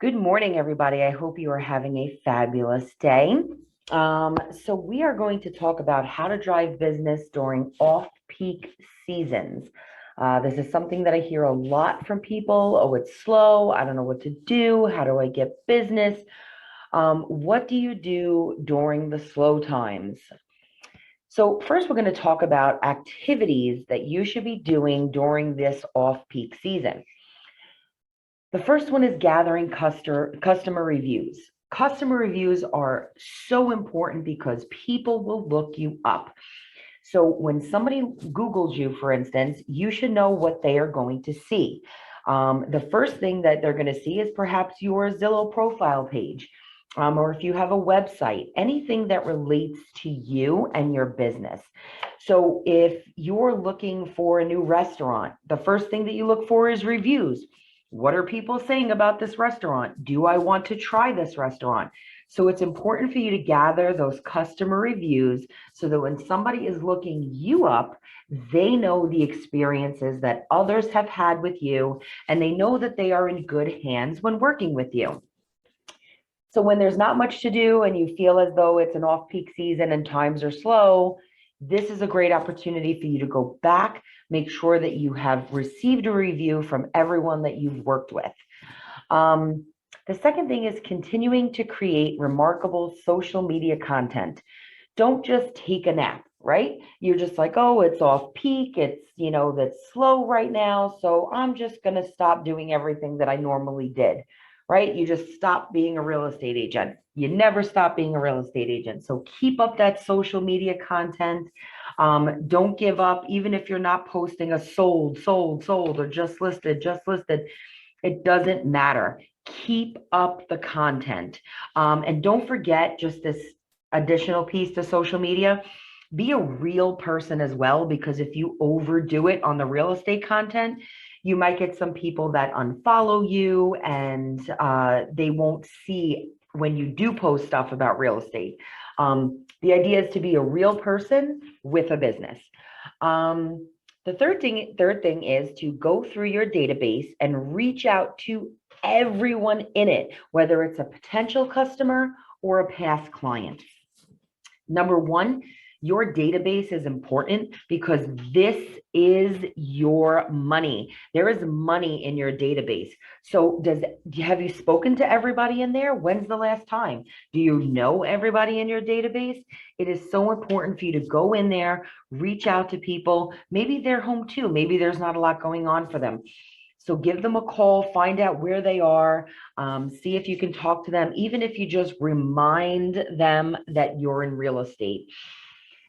Good morning, everybody. I hope you are having a fabulous day. So we are going to talk about how to drive business during off-peak seasons. This is something that I hear a lot from people. Oh, it's slow. I don't know what to do. How do I get business? What do you do during the slow times? So first, we're going to talk about activities that you should be doing during this off-peak season. The first one is gathering customer reviews. Customer reviews are so important because people will look you up. So when somebody Googles you, for instance, you should know what they are going to see. The first thing that they're going to see is perhaps your Zillow profile page, or if you have a website, anything that relates to you and your business. So if you're looking for a new restaurant, the first thing that you look for is reviews. What are people saying about this restaurant? Do I want to try this restaurant? So it's important for you to gather those customer reviews so that when somebody is looking you up, they know the experiences that others have had with you, and they know that they are in good hands when working with you. So when there's not much to do and you feel as though it's an off-peak season and times are slow, this is a great opportunity for you to go back, make sure that you have received a review from everyone that you've worked with. The second thing is continuing to create remarkable social media content. Don't just take a nap, right? You're just like, oh, it's off peak. That's slow right now. So I'm just going to stop doing everything that I normally did, right? You just stop being a real estate agent. You never stop being a real estate agent. So keep up that social media content. Don't give up, even if you're not posting a sold, or just listed. It doesn't matter. Keep up the content. And don't forget just this additional piece to social media. Be a real person as well, because if you overdo it on the real estate content, you might get some people that unfollow you and they won't see when you do post stuff about real estate. The idea is to be a real person with a business. The third thing is to go through your database and reach out to everyone in it, whether it's a potential customer or a past client. Number one, your database is important because this is your money. There is money in your database. So have you spoken to everybody in there? When's the last time? Do you know everybody in your database? It is so important for you to go in there, reach out to people. Maybe they're home too. Maybe there's not a lot going on for them. So give them a call, find out where they are, see if you can talk to them, even if you just remind them that you're in real estate.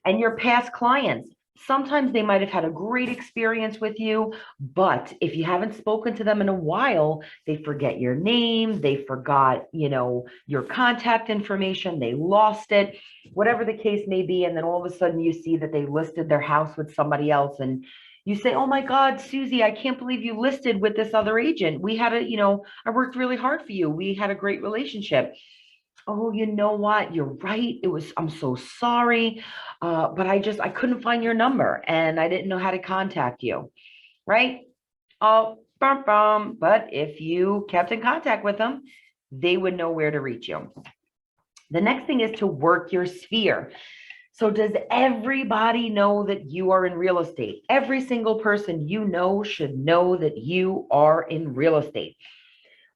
And your past clients, sometimes they might have had a great experience with you, but if you haven't spoken to them in a while, they forget your name, they forgot, your contact information, they lost it, whatever the case may be. And then all of a sudden you see that they listed their house with somebody else, and you say, oh my God, Susie, I can't believe you listed with this other agent. I worked really hard for you. We had a great relationship. Oh, you know what? You're right. I'm so sorry. But I couldn't find your number and I didn't know how to contact you. Right? Oh, bum, bum. But if you kept in contact with them, they would know where to reach you. The next thing is to work your sphere. So does everybody know that you are in real estate? Every single person you know should know that you are in real estate.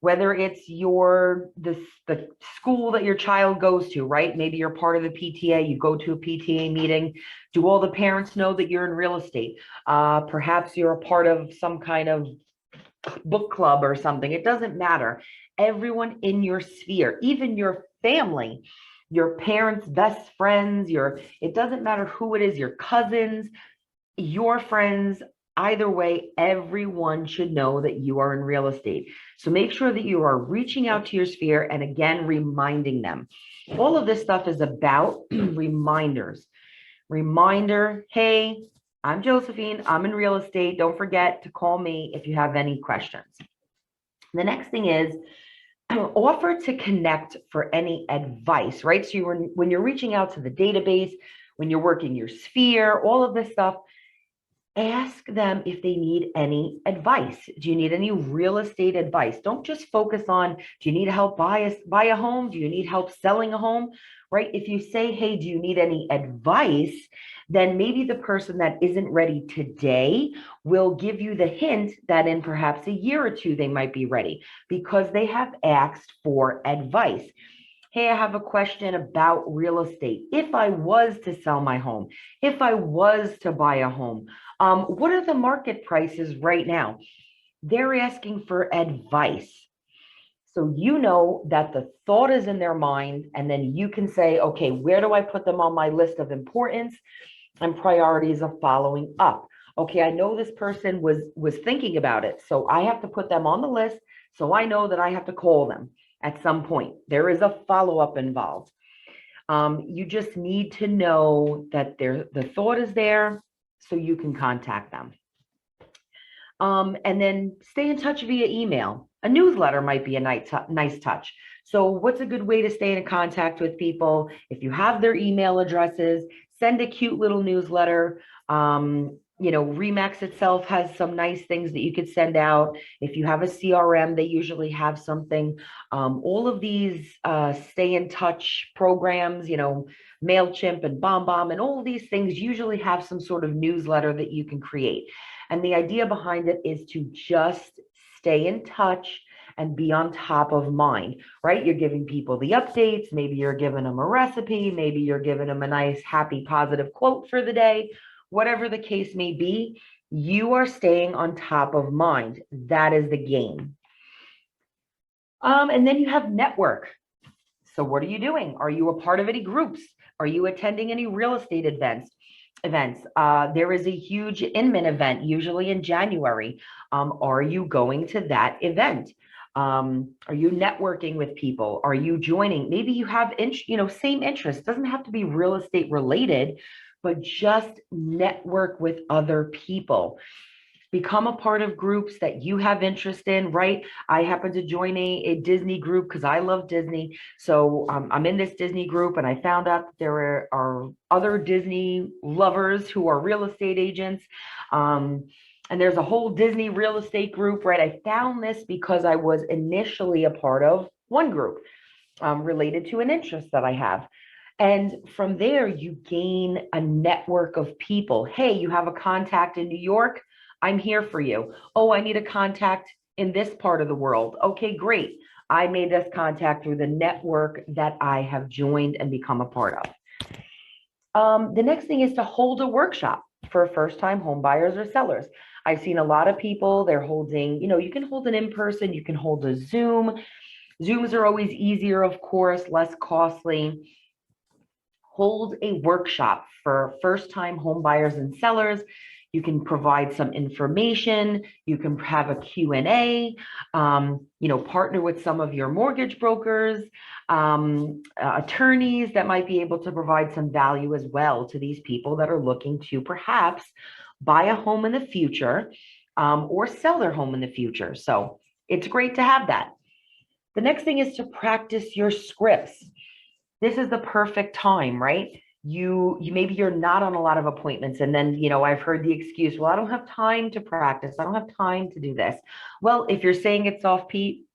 Whether it's the school that your child goes to, right? Maybe you're part of the PTA, you go to a PTA meeting. Do all the parents know that you're in real estate? Perhaps you're a part of some kind of book club or something. It doesn't matter. Everyone in your sphere, even your family, your parents' best friends, it doesn't matter who it is, your cousins, your friends. Either way, everyone should know that you are in real estate. So make sure that you are reaching out to your sphere and again, reminding them. All of this stuff is about reminders. Reminder, hey, I'm Josephine, I'm in real estate. Don't forget to call me if you have any questions. The next thing is offer to connect for any advice, right? So when you're reaching out to the database, when you're working your sphere, all of this stuff, Ask them if they need any advice. Do you need any real estate advice? Don't just focus on, do you need help buy a home? Do you need help selling a home? Right? If you say, hey, do you need any advice? Then maybe the person that isn't ready today will give you the hint that in perhaps a year or two, they might be ready because they have asked for advice. Hey, I have a question about real estate. If I was to sell my home, if I was to buy a home, what are the market prices right now? They're asking for advice. So you know that the thought is in their mind, and then you can say, okay, where do I put them on my list of importance and priorities of following up? Okay, I know this person was thinking about it, so I have to put them on the list so I know that I have to call them at some point. There is a follow-up involved. You just need to know that the thought is there so you can contact them. And then stay in touch via email. A newsletter might be a nice touch. So what's a good way to stay in contact with people? If you have their email addresses, send a cute little newsletter. Remax itself has some nice things that you could send out. If you have a CRM, they usually have something. All of these stay in touch programs, MailChimp and BombBomb and all of these things usually have some sort of newsletter that you can create. And the idea behind it is to just stay in touch and be on top of mind, right? You're giving people the updates. Maybe you're giving them a recipe. Maybe you're giving them a nice, happy, positive quote for the day. Whatever the case may be, you are staying on top of mind. That is the game. And then you have network. So what are you doing? Are you a part of any groups? Are you attending any real estate events? There is a huge Inman event, usually in January. Are you going to that event? Are you networking with people? Are you joining? Maybe you have same interests. Doesn't have to be real estate related, but just network with other people. Become a part of groups that you have interest in, right? I happen to join a Disney group because I love Disney. So I'm in this Disney group and I found out that there are other Disney lovers who are real estate agents. And there's a whole Disney real estate group, right? I found this because I was initially a part of one group related to an interest that I have. And from there, you gain a network of people. Hey, you have a contact in New York? I'm here for you. Oh, I need a contact in this part of the world. Okay, great. I made this contact through the network that I have joined and become a part of. The next thing is to hold a workshop for first-time home buyers or sellers. I've seen a lot of people, they're holding, you can hold an in-person, you can hold a Zoom. Zooms are always easier, of course, less costly. Hold a workshop for first-time home buyers and sellers. You can provide some information. You can have a Q&A, partner with some of your mortgage brokers, attorneys that might be able to provide some value as well to these people that are looking to perhaps buy a home in the future or sell their home in the future. So it's great to have that. The next thing is to practice your scripts. This is the perfect time, right? You maybe you're not on a lot of appointments, and then I've heard the excuse, well, I don't have time to practice, I don't have time to do this. Well, if you're saying it's off peak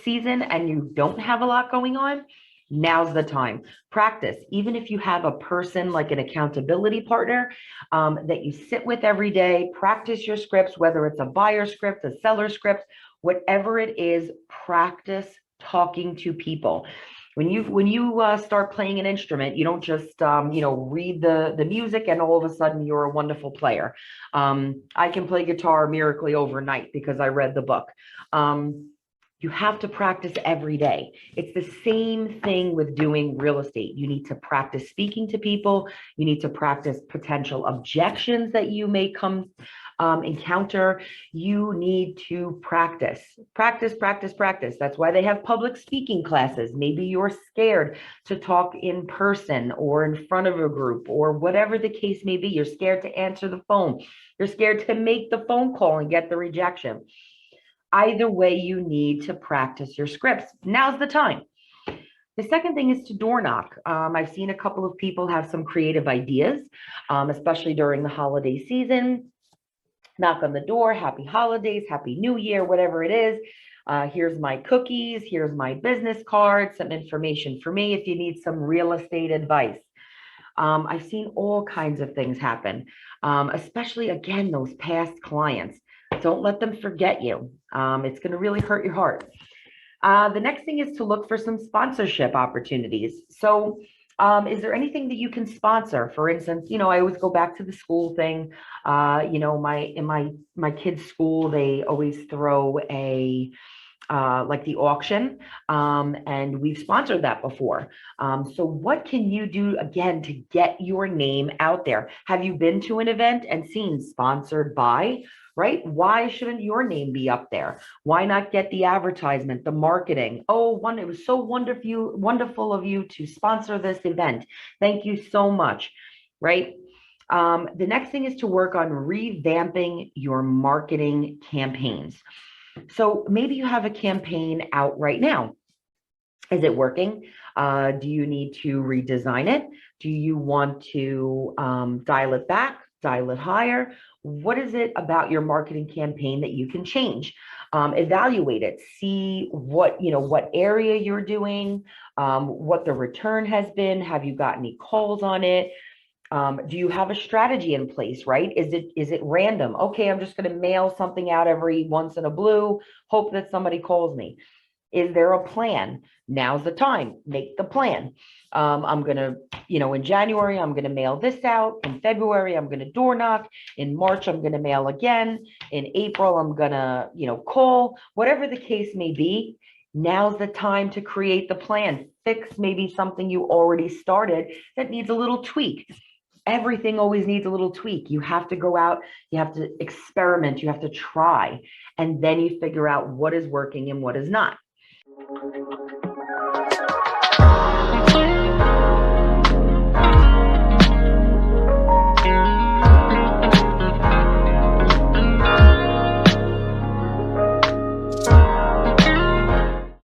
season and you don't have a lot going on, now's the time. Practice. Even if you have a person like an accountability partner that you sit with every day, practice your scripts, whether it's a buyer script, a seller script, whatever it is, practice talking to people. When you start playing an instrument, you don't just read the music and all of a sudden you're a wonderful player. I can play guitar miraculously overnight because I read the book. You have to practice every day. It's the same thing with doing real estate. You need to practice speaking to people. You need to practice potential objections that you may encounter. You need to practice. That's why they have public speaking classes. Maybe you're scared to talk in person or in front of a group or whatever the case may be. You're scared to answer the phone. You're scared to make the phone call and get the rejection. Either way, you need to practice your scripts. Now's the time. The second thing is to door knock. I've seen a couple of people have some creative ideas, especially during the holiday season. knock on the door, happy holidays, happy new year, whatever it is. Here's my cookies, here's my business card, some information for me if you need some real estate advice. I've seen all kinds of things happen, especially again, those past clients. Don't let them forget you. It's going to really hurt your heart. The next thing is to look for some sponsorship opportunities. So, is there anything that you can sponsor? For instance, I always go back to the school thing. In my kids' school, they always throw a like the auction, and we've sponsored that before. So what can you do again to get your name out there? Have you been to an event and seen sponsored by, right? Why shouldn't your name be up there? Why not get the advertisement, the marketing? Oh, it was so wonderful of you to sponsor this event. Thank you so much, right? The next thing is to work on revamping your marketing campaigns. So maybe you have a campaign out right now. Is it working? Do you need to redesign it? Do you want to dial it back, dial it higher? What is it about your marketing campaign that you can change? Evaluate it, see what area you're doing, what the return has been. Have you got any calls on it? Do you have a strategy in place, right? Is it random? Okay, I'm just going to mail something out every once in a blue, hope that somebody calls me. Is there a plan? Now's the time. Make the plan. I'm going to, in January, I'm going to mail this out. In February, I'm going to door knock. In March, I'm going to mail again. In April, I'm going to, call. Whatever the case may be, now's the time to create the plan. Fix maybe something you already started that needs a little tweak. Everything always needs a little tweak. You have to go out, you have to experiment, you have to try, and then you figure out what is working and what is not.